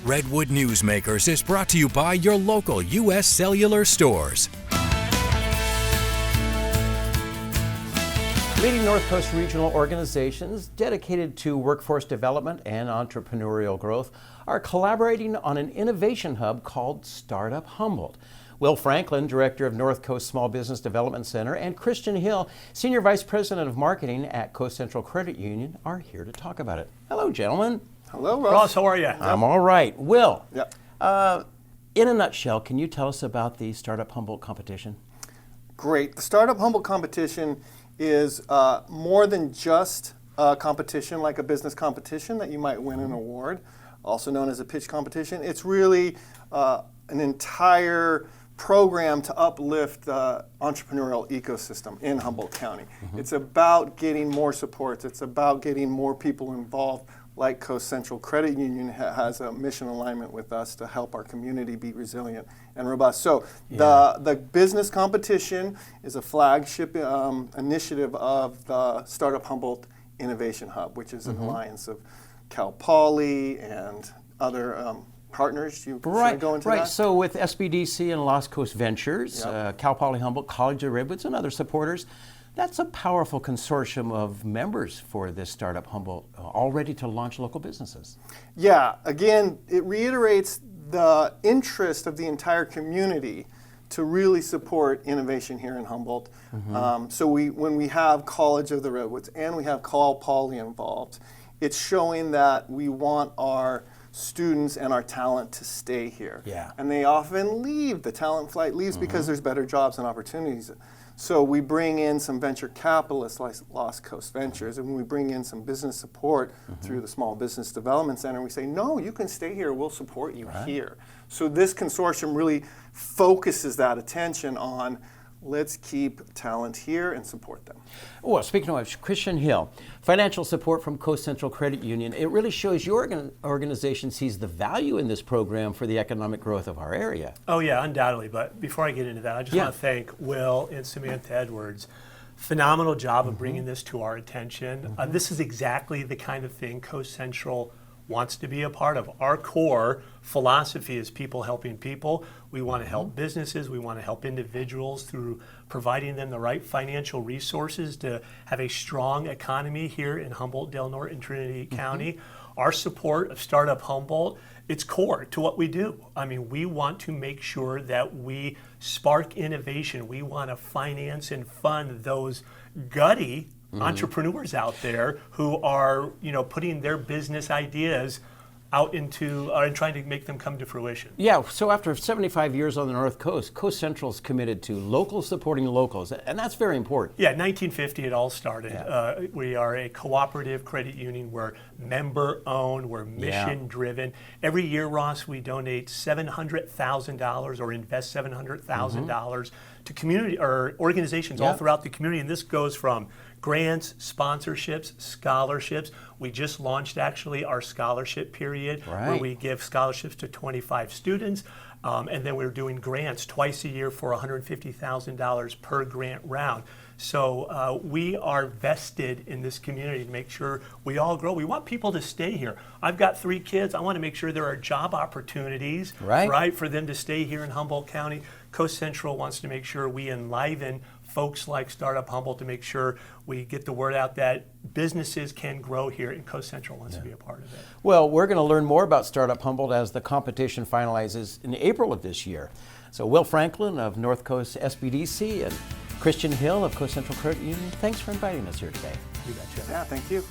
Redwood Newsmakers is brought to you by your local U.S. Cellular stores. Leading North Coast regional organizations dedicated to workforce development and entrepreneurial growth are collaborating on an innovation hub called Start Up Humboldt. Will Franklin, Director of North Coast Small Business Development Center, and Christian Hill, Senior Vice President of Marketing at Coast Central Credit Union, are here to talk about it. Hello, gentlemen. Hello, Ross. Ross, how are you? I'm all right. Will, Yep. In a nutshell, can you tell us about the Start Up Humboldt competition? Great. The Start Up Humboldt competition is more than just a competition like a business competition that you might win an award, also known as a pitch competition. It's really an entire program to uplift the entrepreneurial ecosystem in Humboldt County. It's about getting more supports. It's about getting more people involved, like Coast Central Credit Union has a mission alignment with us to help our community be resilient and robust. So the business competition is a flagship initiative of the Startup Humboldt Innovation Hub, which is an alliance of Cal Poly and other partners. You should I go into that? So with SBDC and Lost Coast Ventures, Cal Poly Humboldt, College of Redwoods, and other supporters, that's a powerful consortium of members for this Startup Humboldt, all ready to launch local businesses. Yeah, again, it reiterates the interest of the entire community to really support innovation here in Humboldt. So when we have College of the Redwoods and we have Cal Poly involved, it's showing that we want our students and our talent to stay here. Yeah. And they often leave, the talent flight leaves because there's better jobs and opportunities. So we bring in some venture capitalists like Lost Coast Ventures, and we bring in some business support through the Small Business Development Center. We say, no, you can stay here, we'll support you here. So this consortium really focuses that attention on let's keep talent here and support them. Well, speaking of which, Christian Hill, financial support from Coast Central Credit Union. It really shows your organization sees the value in this program for the economic growth of our area. Oh yeah, undoubtedly. But before I get into that, I just want to thank Will and Samantha Edwards. Phenomenal job of bringing this to our attention. This is exactly the kind of thing Coast Central wants to be a part of. Our core philosophy is people helping people. We want to help businesses. We want to help individuals through providing them the right financial resources to have a strong economy here in Humboldt, Del Norte, and Trinity County. Our support of Startup Humboldt, it's core to what we do. I mean, we want to make sure that we spark innovation. We want to finance and fund those gutty entrepreneurs out there who are, putting their business ideas out into and trying to make them come to fruition. Yeah, so after 75 years on the North Coast, Coast Central is committed to locals supporting locals, and that's very important. Yeah, 1950 it all started. We are a cooperative credit union. We're member-owned, we're mission-driven. Every year, Ross, we donate $700,000 or invest $700,000 to community or organizations all throughout the community, and this goes from grants, sponsorships, scholarships. We just launched actually our scholarship period where we give scholarships to 25 students. And then we're doing grants twice a year for $150,000 per grant round. So we are vested in this community to make sure we all grow. We want people to stay here. I've got 3 kids. I want to make sure there are job opportunities for them to stay here in Humboldt County. Coast Central wants to make sure we enliven folks like Startup Humboldt to make sure we get the word out that businesses can grow here, and Coast Central wants to be a part of it. Well, we're going to learn more about Startup Humboldt as the competition finalizes in April of this year. So Will Franklin of North Coast SBDC and Christian Hill of Coast Central Credit Union, thanks for inviting us here today. You betcha. Yeah, thank you.